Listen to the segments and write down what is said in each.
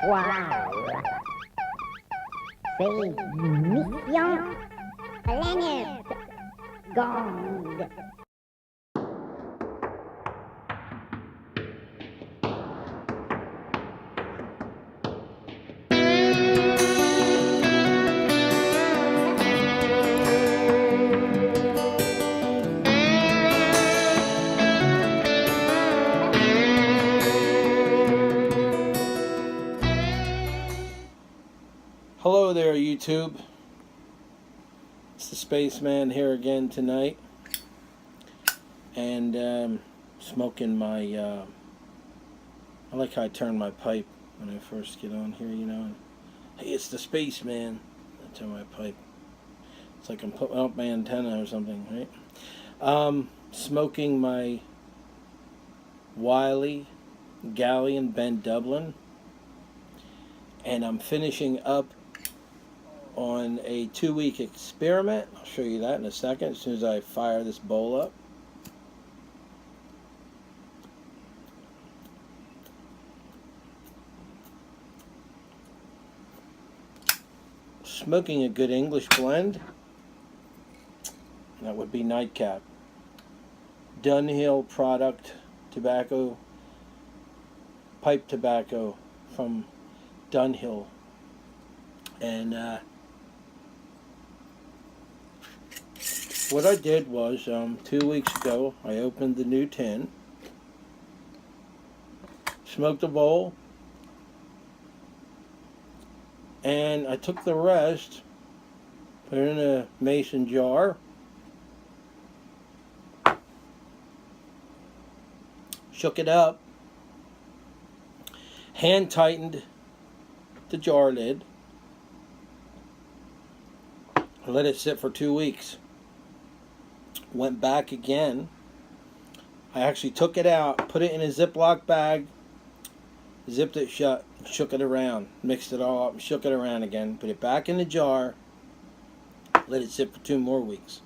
Wow. C'est mission planète Gong. Hello there, YouTube. It's the Spaceman here again tonight, and smoking my. I like how I turn my pipe when I first get on here. You know, hey, it's the Spaceman. I turn my pipe. It's like I'm putting up my antenna or something, right? Smoking my Wiley Galleon Bent Dublin, and I'm finishing up on a 2-week experiment. I'll show you that in a second as soon as I fire this bowl up. Smoking a good English blend. That would be Nightcap. Dunhill product tobacco, pipe tobacco from Dunhill. And what I did was, 2 weeks ago, I opened the new tin, smoked a bowl, and I took the rest, put it in a mason jar, shook it up, hand tightened the jar lid, let it sit for 2 weeks. Went back again. I actually took it out, put it in a Ziploc bag, zipped it shut, shook it around, mixed it all up, and shook it around again, put it back in the jar, let it sit for 2 more weeks.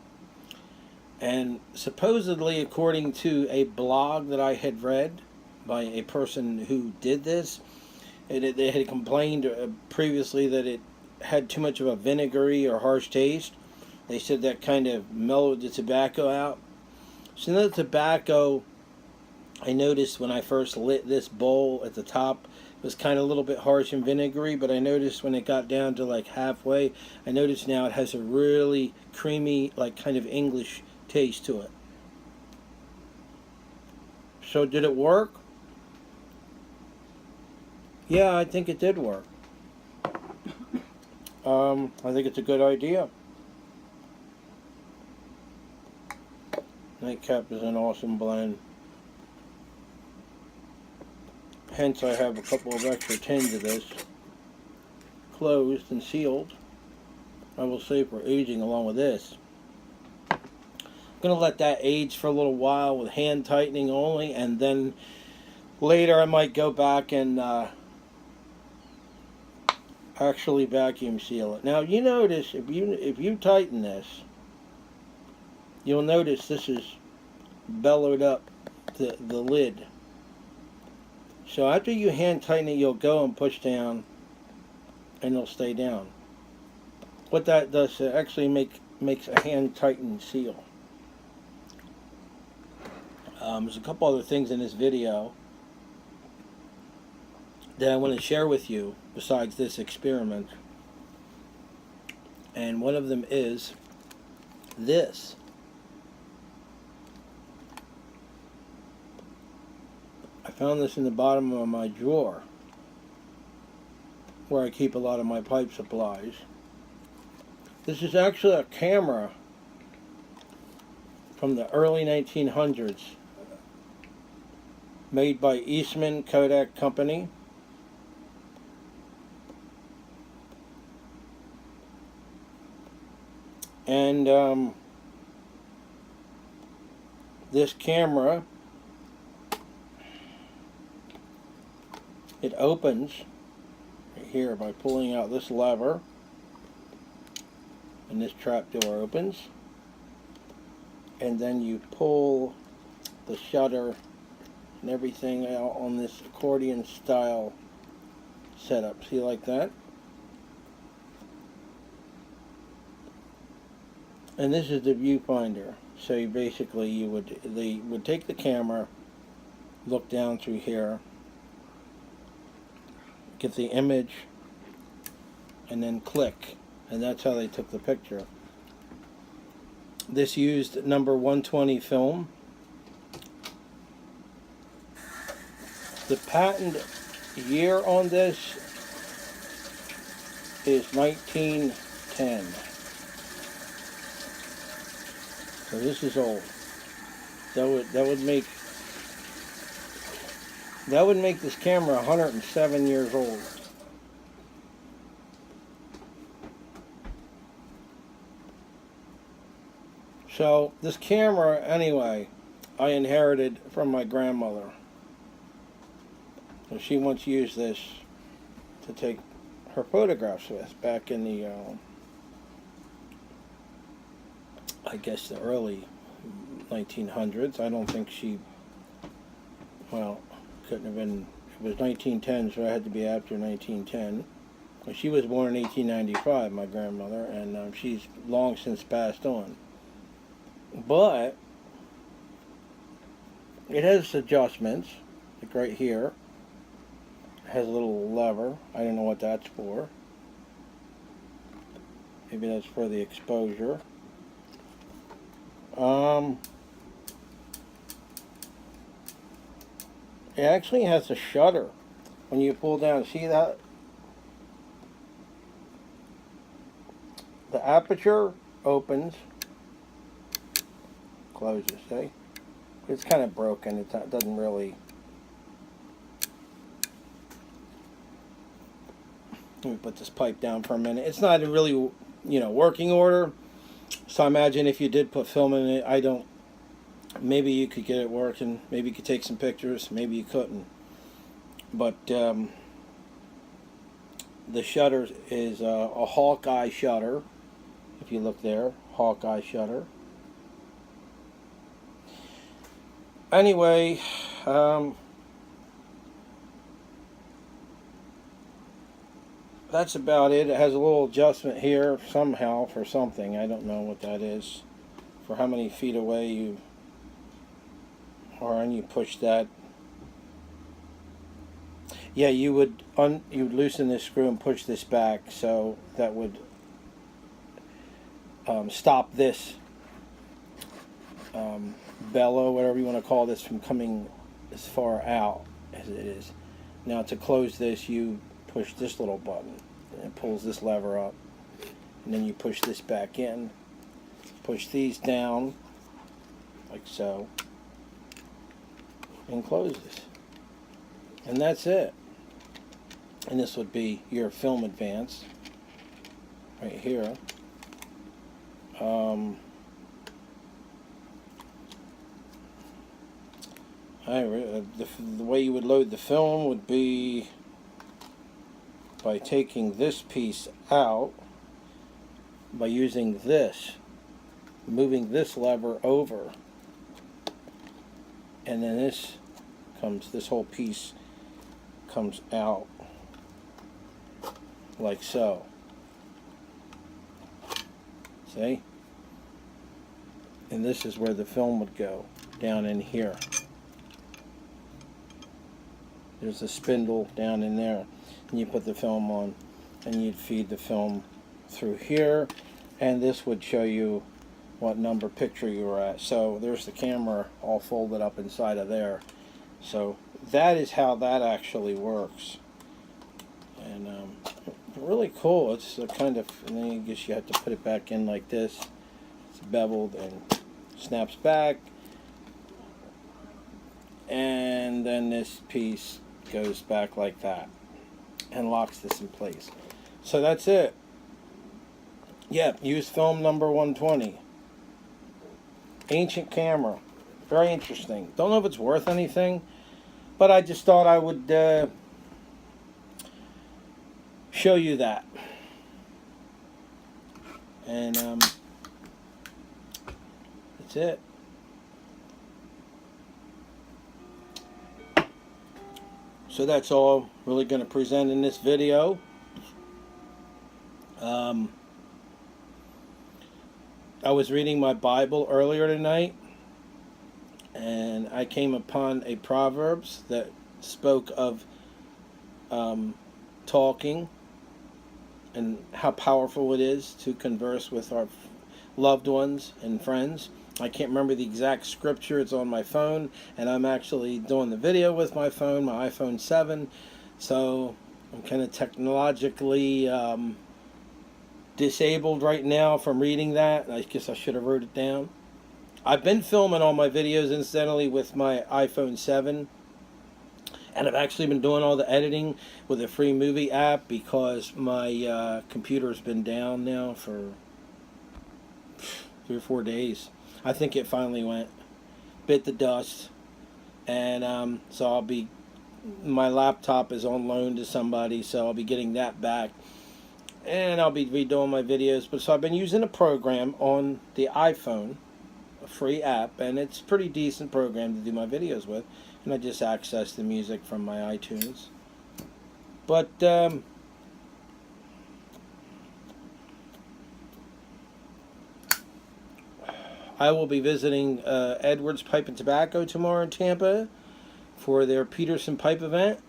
And supposedly, according to a blog that I had read by a person who did this, they had complained previously that it had too much of a vinegary or harsh taste. They said that kind of mellowed the tobacco out. So now the tobacco, I noticed when I first lit this bowl at the top, it was kind of a little bit harsh and vinegary, but I noticed when it got down to like halfway, I noticed now it has a really creamy, like kind of English taste to it. So did it work? Yeah, I think it did work. I think it's a good idea. Nightcap is an awesome blend. Hence I have a couple of extra tins of this closed and sealed. I will save for aging along with this. I'm going to let that age for a little while with hand tightening only, and then later I might go back and actually vacuum seal it. Now you notice if you tighten this, you'll notice this is bellowed up the lid. So after you hand tighten it, you'll go and push down and it'll stay down. What that does, it actually makes a hand tightened seal. There's a couple other things in this video that I want to share with you besides this experiment. And one of them is this. I found this in the bottom of my drawer where I keep a lot of my pipe supplies. This is actually a camera from the early 1900s made by Eastman Kodak Company. And this camera, it opens right here by pulling out this lever, and this trap door opens, and then you pull the shutter and everything out on this accordion style setup. See, like that? And this is the viewfinder. So you basically, they would take the camera, look down through here, get the image, and then click. And that's how they took the picture. This used number 120 film. The patent year on this is 1910. So this is old. That would make this camera 107 years old. So this camera, anyway, I inherited from my grandmother. So she once used this to take her photographs with back in the, I guess the early 1900s. I don't think she, well, couldn't have been, it was 1910, so it had to be after 1910. She was born in 1895, my grandmother, and she's long since passed on. But it has adjustments, like right here. It has a little lever. I don't know what that's for. Maybe that's for the exposure. It actually has a shutter. When you pull down, see that? The aperture opens, closes, see? It's kind of broken. It doesn't really... Let me put this pipe down for a minute. It's not in really, working order. So I imagine if you did put film in it, I don't... Maybe you could get it working. Maybe you could take some pictures. Maybe you couldn't. But the shutter is a Hawkeye shutter. If you look there, Hawkeye shutter. Anyway, that's about it. It has a little adjustment here somehow for something. I don't know what that is. For how many feet away you are, and you push that. Yeah, you would loosen this screw and push this back, so that would stop this bellow, whatever you want to call this, from coming as far out as it is. Now to close this, you push this little button, and it pulls this lever up, and then you push this back in, push these down like so, and close this, and that's it. And this would be your film advance right here. The way you would load the film would be by taking this piece out, by using this, moving this lever over, and then this whole piece comes out like so. See? And this is where the film would go, down in here. There's a spindle down in there, and you put the film on, and you'd feed the film through here, and this would show you what number picture you were at. So there's the camera all folded up inside of there. So that is how that actually works. And really cool. It's a kind of, and then I guess you have to put it back in like this. It's beveled and snaps back. And then this piece goes back like that and locks this in place. So that's it. Yeah, use film number 120. Ancient camera. Very interesting. Don't know if it's worth anything, but I just thought I would show you that. And that's it. So that's all really going to present in this video. I was reading my Bible earlier tonight, and I came upon a Proverbs that spoke of talking and how powerful it is to converse with our loved ones and friends. I can't remember the exact scripture. It's on my phone, and I'm actually doing the video with my phone, my iPhone 7. So I'm kind of technologically disabled right now from reading that. I guess I should have wrote it down. I've been filming all my videos, incidentally, with my iPhone 7. And I've actually been doing all the editing with a free movie app because my computer's been down now for 3 or 4 days. I think it finally bit the dust. And so my laptop is on loan to somebody, so I'll be getting that back. And I'll be redoing my videos. So I've been using a program on the iPhone, a free app, and it's a pretty decent program to do my videos with. And I just access the music from my iTunes. But I will be visiting Edwards Pipe and Tobacco tomorrow in Tampa for their Peterson Pipe event.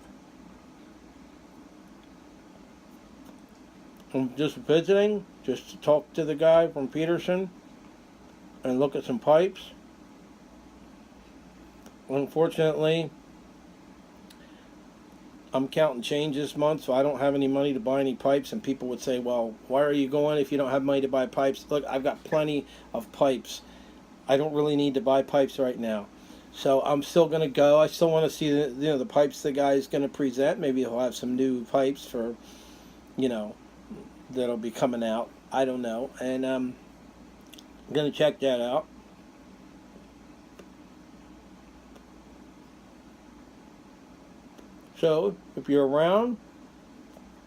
I'm just visiting, just to talk to the guy from Peterson and look at some pipes. Unfortunately, I'm counting change this month, so I don't have any money to buy any pipes. And people would say, well, why are you going if you don't have money to buy pipes? Look, I've got plenty of pipes. I don't really need to buy pipes right now. So I'm still going to go. I still want to see the pipes the guy's going to present. Maybe he'll have some new pipes for, that'll be coming out. I don't know. And I'm going to check that out. So, if you're around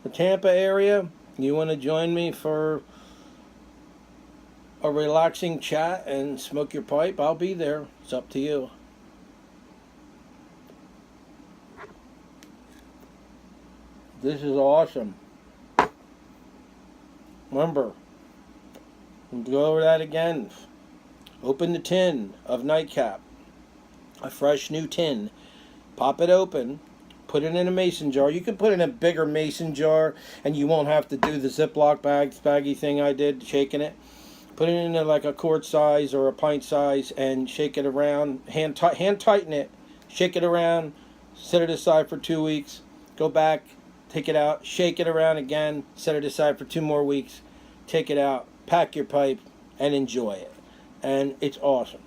the Tampa area, you want to join me for a relaxing chat and smoke your pipe, I'll be there. It's up to you. This is awesome. Remember, we'll go over that again. Open the tin of Nightcap. A fresh new tin. Pop it open. Put it in a mason jar. You can put it in a bigger mason jar, and you won't have to do the Ziploc baggy thing I did, shaking it. Put it in like a quart size or a pint size, and shake it around. Hand tighten it. Shake it around. Set it aside for 2 weeks. Go back. Take it out. Shake it around again. Set it aside for 2 more weeks. Take it out. Pack your pipe and enjoy it. And it's awesome.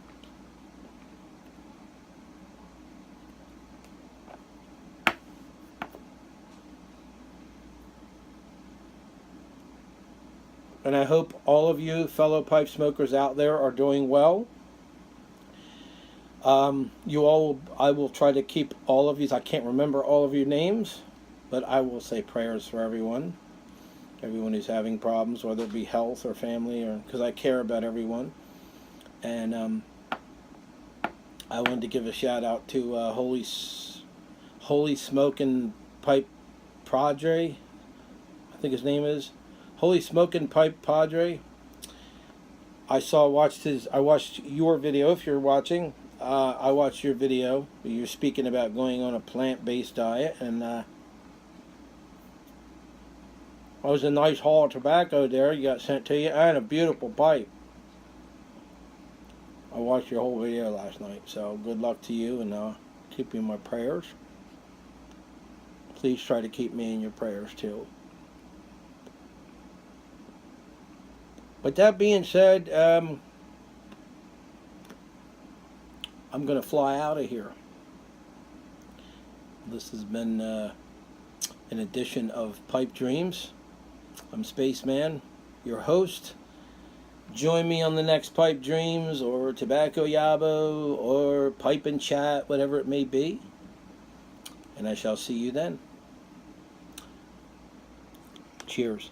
And I hope all of you fellow pipe smokers out there are doing well. I will try to keep all of you. I can't remember all of your names, but I will say prayers for everyone who's having problems, whether it be health or family, or because I care about everyone. And I wanted to give a shout out to Holy Smoking Pipe Padre. I think his name is Holy Smoking Pipe Padre. I watched your video. If you're watching, I watched your video. You're speaking about going on a plant-based diet, and that was a nice haul of tobacco there you got sent to you, and a beautiful pipe. I watched your whole video last night, so good luck to you, and keep you in my prayers. Please try to keep me in your prayers too. With that being said, I'm going to fly out of here. This has been an edition of Pipe Dreams. I'm Spaceman, your host. Join me on the next Pipe Dreams or Tobacco Yabo or Pipe and Chat, whatever it may be. And I shall see you then. Cheers.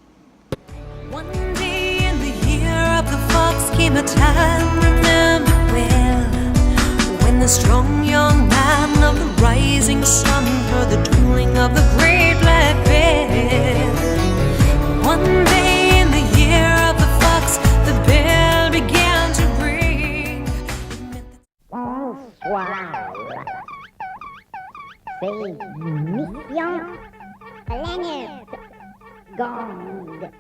One day in the year of the fox came a time remembered well, when the strong young man sign of the rising sun, heard the twinkling of the great black bell. One day in the year of the fox, the bell began to ring. Bonsoir. C'est Mission Planète Gang.